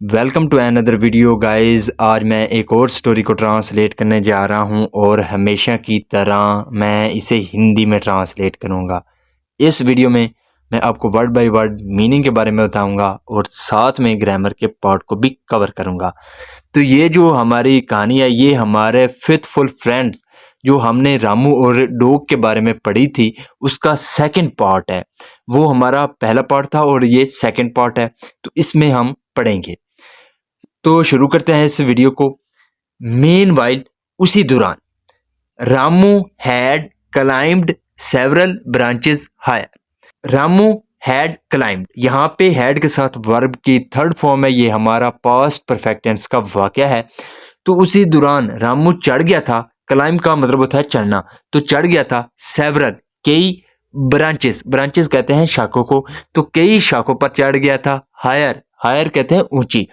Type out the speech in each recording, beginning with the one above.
Welcome to another video guys. आज मैं एक और स्टोरी को ट्रांसलेट करने जा रहा हूं और हमेशा की तरह मैं इसे हिंदी में ट्रांसलेट करूंगा। इस वीडियो में मैं आपको वर्ड बाय वर्ड मीनिंग के बारे में बताऊंगा और साथ में ग्रामर के पार्ट को भी कवर करूंगा। तो ये जो हमारी कहानी है ये हमारे फेथफुल फ्रेंड्स जो हमने रामू और डॉग के बारे में पढ़ी थी उसका सेकंड पार्ट है। वो हमारा पहला पार्ट था और ये सेकंड पार्ट है, तो इसमें हम पढ़ेंगे। तो शुरू करते हैं इस वीडियो को। मीनवाइल उसी दौरान Ramu had climbed several branches higher. Ramu had climbed, यहाँ पे हैड के साथ वर्ब की थर्ड फॉर्म है, ये हमारा पास्ट परफेक्ट टेंस का वाक्य है। तो उसी दौरान रामू चढ़ गया था। क्लाइम का मतलब होता है चढ़ना, तो चढ़ गया था सेवरल कई ब्रांचेस, ब्रांचेस कहते हैं शाखों को, तो कई शाखों पर चढ़ गया था। हायर, हायर कहते हैं ऊंची।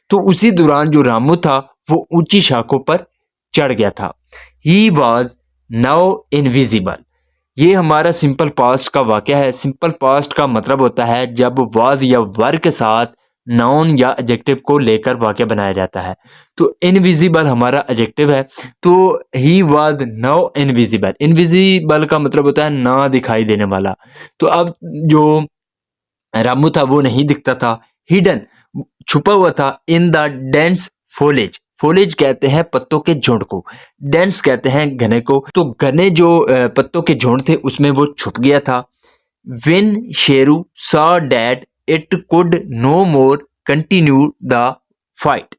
तो उसी दौरान जो रामू था वो ऊंची शाखों पर चढ़ गया था। ही वॉज नाउ इनविजिबल, ये हमारा सिंपल पास्ट का वाक्य है। सिंपल पास्ट का मतलब होता है जब वाज या वर के साथ नाउन या एडजेक्टिव को लेकर वाक्य बनाया जाता है। तो इनविजिबल हमारा एडजेक्टिव है, तो he was now invisible. Invisible का मतलब होता है ना दिखाई देने वाला। तो अब जो रामू था वो नहीं दिखता था। हिडन, छुपा हुआ था। In the dense foliage, foliage कहते हैं पत्तों के झुंड को, डेंस कहते हैं घने को। तो घने जो पत्तों के झुंड थे उसमें वो छुप गया था। When Sheru saw that it could no more continue the fight.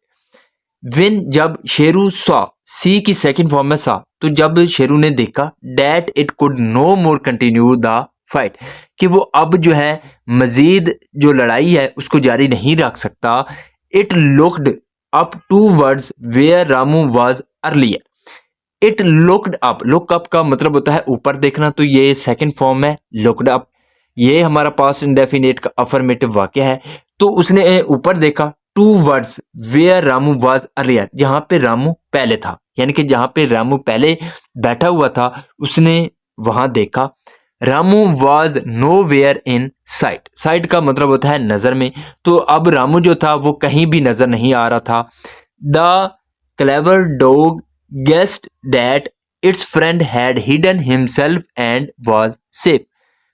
When, जब, शेरू सॉ, सी की सेकंड फॉर्म में सा, तो जब शेरू ने देखा that it could no more continue the fight, कि वो अब जो है मजीद जो लड़ाई है उसको जारी नहीं रख सकता। It looked up towards where Ramu was earlier. It looked up, look up का मतलब होता है ऊपर देखना, तो ये सेकंड फॉर्म है लुक्ड अप। ये हमारा पास्ट इंडेफिनिट का अफर्मेटिव वाक्य है। तो उसने ऊपर देखा towards where Ramu was earlier, जहां पे रामू पहले था, यानी कि जहां पे रामू पहले बैठा हुआ था उसने वहां देखा। Ramu was nowhere in sight, sight का मतलब होता है नजर में, तो अब रामू जो था वो कहीं भी नजर नहीं आ रहा था। The clever dog guessed that its friend had hidden himself and was safe.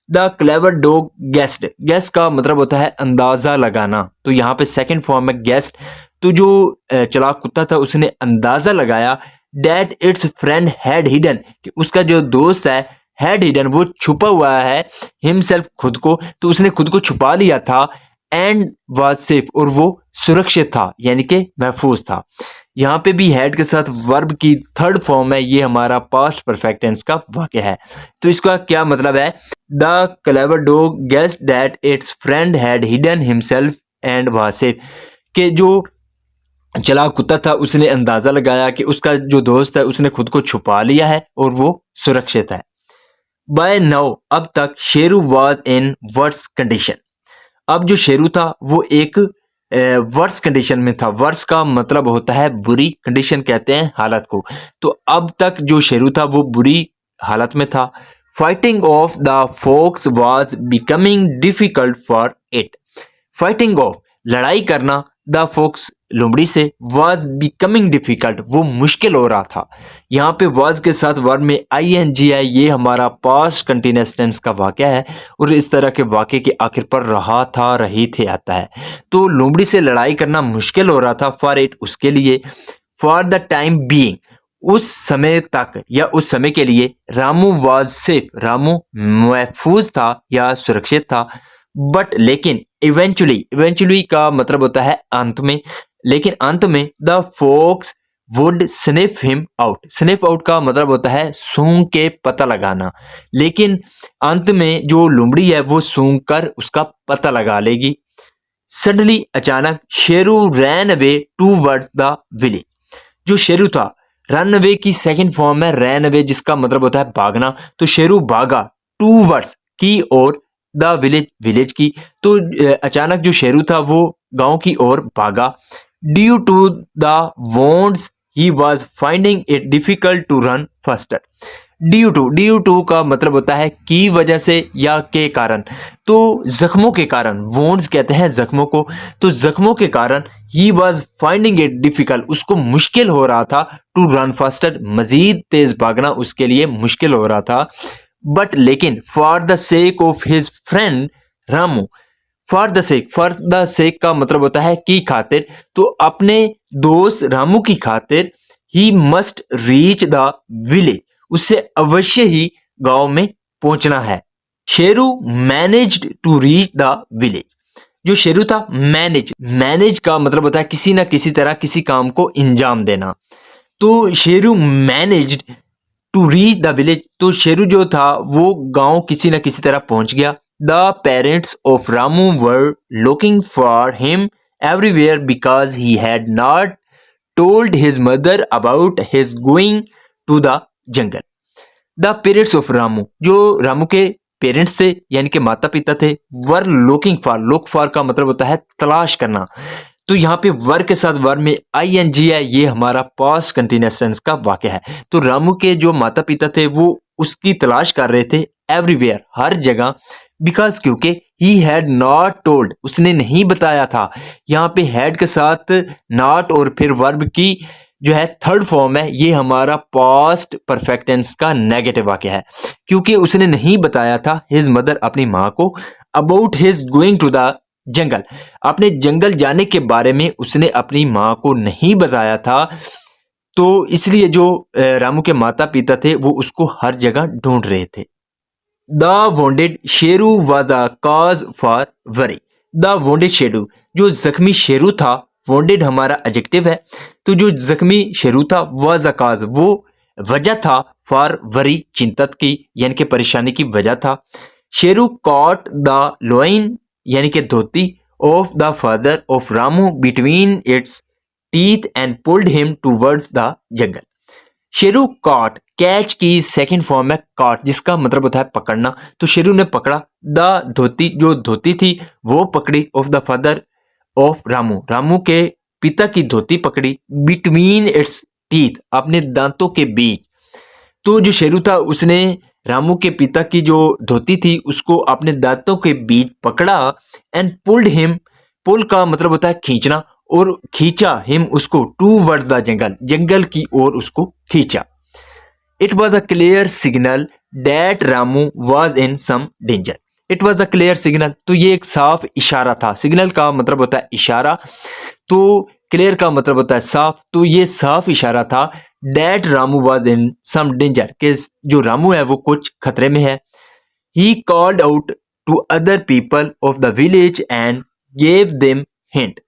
The clever dog guessed, guess का मतलब होता है अंदाजा लगाना, तो यहाँ पे सेकंड फॉर्म है गेस्ट। तो जो चालाक कुत्ता था उसने अंदाजा लगाया that its friend had hidden, कि उसका जो दोस्त है हैड हिडन, वो छुपा हुआ है, हिमसेल्फ खुद को, तो उसने खुद को छुपा लिया था। एंड वाज सेफ, और वो सुरक्षित था यानी कि महफूज था। यहाँ पे भी हैड के साथ वर्ब की थर्ड फॉर्म है, ये हमारा पास्ट परफेक्ट टेंस का वाक्य है। तो इसका क्या मतलब है? The clever dog guessed that its friend had hidden himself and was safe, कि जो चालाक कुत्ता था उसने अंदाजा लगाया कि उसका जो दोस्त है उसने खुद को छुपा लिया है और वो सुरक्षित है। बाय नाउ, अब तक Sheru was in worse condition. अब जो शेरू था वो एक वर्स कंडीशन में था। वर्स का मतलब होता है बुरी, कंडीशन कहते हैं हालत को। तो अब तक जो शेरू था वो बुरी हालत में था। Fighting of the folks was becoming difficult for it. Fighting of, लड़ाई करना, द फोक्स, लोमड़ी से, वॉज बिकमिंग डिफिकल्ट, वो मुश्किल हो रहा था। यहाँ पे वॉज के साथ वर्ब में ing है, ये हमारा पास्ट कंटिन्यूअस टेंस का वाक्य है और इस तरह के वाक्य के आखिर पर रहा था, रही थे आता है। तो लोमड़ी से लड़ाई करना मुश्किल हो रहा था, फॉर इट, उसके लिए। फॉर द टाइम बीइंग, उस समय तक या उस समय के लिए। रामू वॉज सेफ, रामू महफूज था या सुरक्षित था। बट, लेकिन, इवेंचुअली, इवेंचुअली का मतलब होता है अंत में, लेकिन अंत में the folks would sniff him out. Sniff out का मतलब होता है सूंघ के पता लगाना, लेकिन अंत में जो लोमड़ी है वो सूंघ कर उसका पता लगा लेगी। सडनली, अचानक, Sheru ran away towards the village. जो शेरू था, रन अवे की सेकंड फॉर्म है रैन अवे, जिसका मतलब होता है भागना। तो शेरू भागा टूवर्ड्स की ओर, द विलेज, विलेज की। तो अचानक जो शेरू था वो गांव की ओर भागा। Due to the wounds he was finding it difficult to run faster. Due to का मतलब होता है की वजह से या के कारण। तो जख्मों के कारण, वोन्ड्स कहते हैं जख्मों को, तो जख्मों के कारण ही वॉज फाइंडिंग इट डिफिकल्ट, उसको मुश्किल हो रहा था टू रन फास्टर, मजीद तेज भागना उसके लिए मुश्किल हो रहा था। बट लेकिन for the sake of his friend Ramu, for the sake का मतलब होता है की खातिर, तो अपने दोस्त रामू की खातिर he must reach the village, उससे अवश्य ही गांव में पहुंचना है। Sheru managed to reach the village, जो शेरू था मैनेज का मतलब होता है किसी ना किसी तरह किसी काम को अंजाम देना। तो Sheru managed to reach the village, तो शेरू जो था वो गांव किसी न किसी तरह पहुंच गया। The parents of Ramu were looking for him everywhere because he had not told his mother about his going to the jungle. The parents of Ramu, जो रामू के पेरेंट्स थे यानी कि माता पिता थे, वर लुकिंग फॉर, लुक फॉर का मतलब होता है तलाश करना। तो यहाँ पे वर के साथ वर में आईएनजी है, ये हमारा पास्ट कंटिन्यूअस टेंस का वाक्य है। तो रामू के जो माता पिता थे वो उसकी तलाश कर रहे थे एवरीवेयर, हर जगह, बिकॉज क्योंकि ही हैड नॉट टोल्ड, उसने नहीं बताया था। यहाँ पे हैड के साथ नॉट और फिर वर्ब की जो है थर्ड फॉर्म है, ये हमारा पास्ट परफेक्ट टेंस का नेगेटिव वाक्य है, क्योंकि उसने नहीं बताया था हिज मदर, अपनी माँ को, about his going to the jungle, अपने जंगल जाने के बारे में उसने अपनी माँ को नहीं बताया था। तो इसलिए जो रामू के माता पिता थे वो उसको हर जगह ढूंढ रहे थे। The wounded Sheru was a cause for worry, the wounded Sheru, जो जख्मी शेरू था, वोंडेड हमारा एडजेक्टिव है, तो जो जख्मी शेरू था वाज अ कॉज, वो वजह था, फॉर वरी चिंतत की यानी कि परेशानी की वजह था। शेरू कॉट द लोइन यानी कि dhoti of the father of Ramu between its teeth and pulled him towards the jungle. Sheru caught, catch की सेकंड फॉर्म है कॉट, जिसका मतलब होता है पकड़ना। तो शेरू ने पकड़ा द धोती, जो धोती थी वो पकड़ी, of the father of Ramu, Ramu के पिता की धोती पकड़ी, बिटवीन इट्स टीथ, अपने दांतों के बीच। तो जो शेरू था उसने रामू के पिता की जो धोती थी उसको अपने दांतों के बीच पकड़ा, एंड पुल्ड हिम, पुल का मतलब होता है खींचना, और खींचा हिम उसको टूवर्ड द जंगल, जंगल की ओर उसको खींचा। It was a clear signal that Ramu was in some danger, it was a clear signal, तो ये एक साफ इशारा था। सिग्नल का मतलब होता है इशारा, तो क्लियर का मतलब होता है साफ, तो ये साफ इशारा था that Ramu was in some danger, कि जो रामू है वो कुछ खतरे में है। He called out to other people of the village and gave them hint,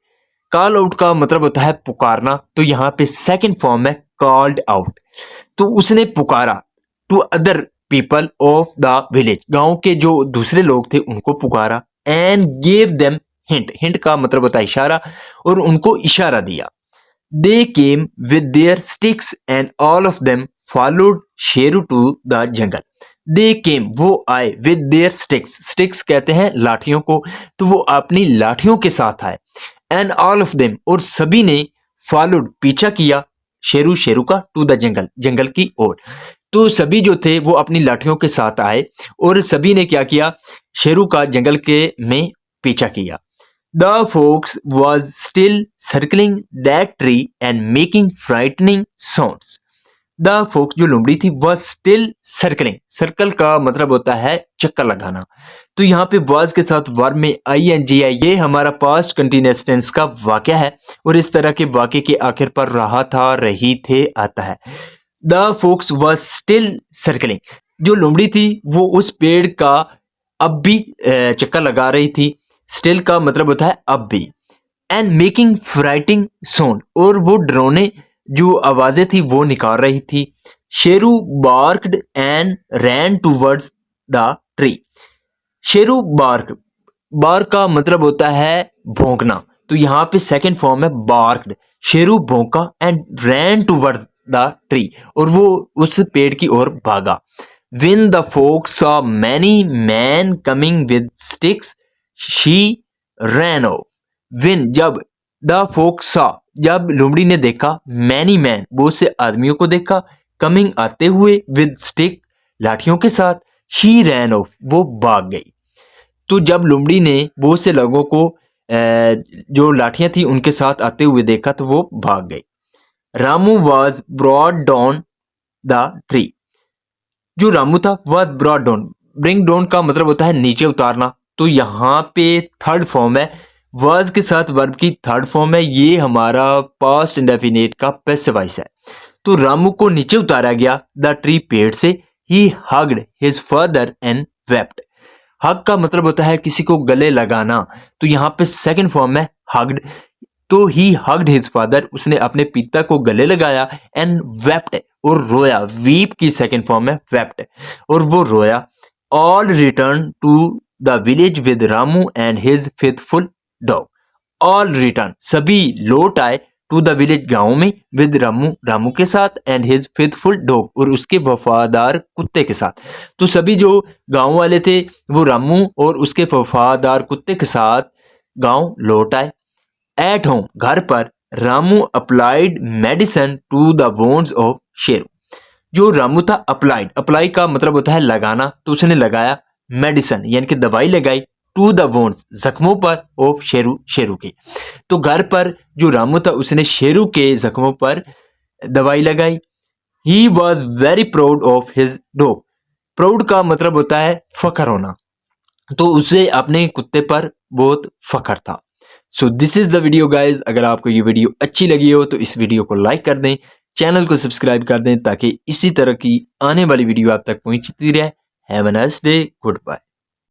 call out का मतलब होता है पुकारना, तो यहाँ पे सेकंड फॉर्म है कॉल्ड आउट, तो उसने पुकारा to other people of the village, गांव के जो दूसरे लोग थे उनको पुकारा, and give them hint, hint का मतलब होता है इशारा, और उनको इशारा दिया। They came with their sticks and all of them followed Sheru to the jungle. They came, वो आए, विद देयर स्टिक्स, स्टिक्स कहते हैं लाठियों को, तो वो अपनी लाठियों के साथ आए, एंड ऑल ऑफ देम, और सभी ने, फॉलोड पीछा किया, शेरू, शेरू का, टू द जंगल, जंगल की ओर। तो सभी जो थे वो अपनी लाठियों के साथ आए और सभी ने क्या किया, शेरू का जंगल के में पीछा किया। The folks was still circling that tree and making frightening sounds. The folks, जो लोमड़ी थी, वह स्टिल सर्कलिंग, सर्कल का मतलब होता है चक्कर लगाना, तो यहाँ पे वॉज के साथ वर्ब में आईएनजी है, ये हमारा पास्ट कंटिन्यूअस टेंस का वाक्य है, और इस तरह के वाक्य के आखिर पर रहा था, रही थे आता है। The folks was still circling, जो लोमड़ी थी वो उस पेड़ का अब भी चक्कर लगा रही थी, स्टिल का मतलब होता है अब भी, एंड मेकिंग फ्राइटिंग साउंड, और वो डरावने जो आवाजें थी वो निकाल रही थी। Sheru barked and ran towards the tree. Sheru bark, bark का मतलब होता है भौंकना, तो यहाँ पे सेकंड फॉर्म है बार्क्ड, शेरू भौंका, and ran towards the tree, और वो उस पेड़ की ओर भागा। When the folks saw many men coming with sticks, she ran off. When, जब, the folks saw, जब लोमड़ी ने देखा, many men, बहुत से आदमियों को देखा, coming आते हुए, with stick, लाठियों के साथ। शी रैन ऑफ, वो भाग गई। तो जब लोमड़ी ने बहुत से लोगों को जो लाठियां थी उनके साथ आते हुए देखा तो वो भाग गई। Ramu was brought down the tree, जो रामू था वह ब्रॉड डाउन, ब्रिंग डाउन का मतलब होता है नीचे उतारना, तो यहाँ पे थर्ड फॉर्म है, वर्ज के साथ वर्ब की थर्ड फॉर्म है, ये हमारा पास्ट इंडेफिनिट का पैसिव वॉइस है। तो रामू को नीचे उतारा गया द ट्री, पेड़ से। He hugged his father and wept, hug का मतलब होता है किसी को गले लगाना, तो यहाँ पे सेकंड फॉर्म है हग्ड, तो ही हग्ड हिज फादर, उसने अपने पिता को गले लगाया, एंड वेप्ट, और रोया, वीप की सेकंड फॉर्म है वेप्ट, और वो रोया। All return to the village with Ramu and his faithful dog, all return, सभी लौट आए, टू द विलेज, गांव में, विद रामू, रामू के साथ, एंड हिज फेथफुल डॉग, और उसके वफादार कुत्ते के साथ। तो सभी जो गांव वाले थे वो रामू और उसके वफादार कुत्ते के साथ गांव लौट आए। एट होम, घर पर, Ramu applied medicine to the wounds of Sheru, जो रामू था अप्लाइड, अप्लाई का मतलब होता है लगाना, तो उसने लगाया मेडिसिन यानी कि दवाई लगाई, टू द वोन्स, जख्मों पर, ऑफ शेरू, शेरू के। तो घर पर जो रामू था उसने शेरू के जख्मों पर दवाई लगाई। He was very proud of his dog, proud का मतलब होता है फख्र होना, तो उसे अपने कुत्ते पर बहुत फख्र था। So this is the video guys, अगर आपको ये वीडियो अच्छी लगी हो तो इस वीडियो को लाइक कर दें, चैनल को सब्सक्राइब कर दें ताकि इसी तरह की आने वाली वीडियो आप तक पहुंचती रहे। Have a nice day, good bye.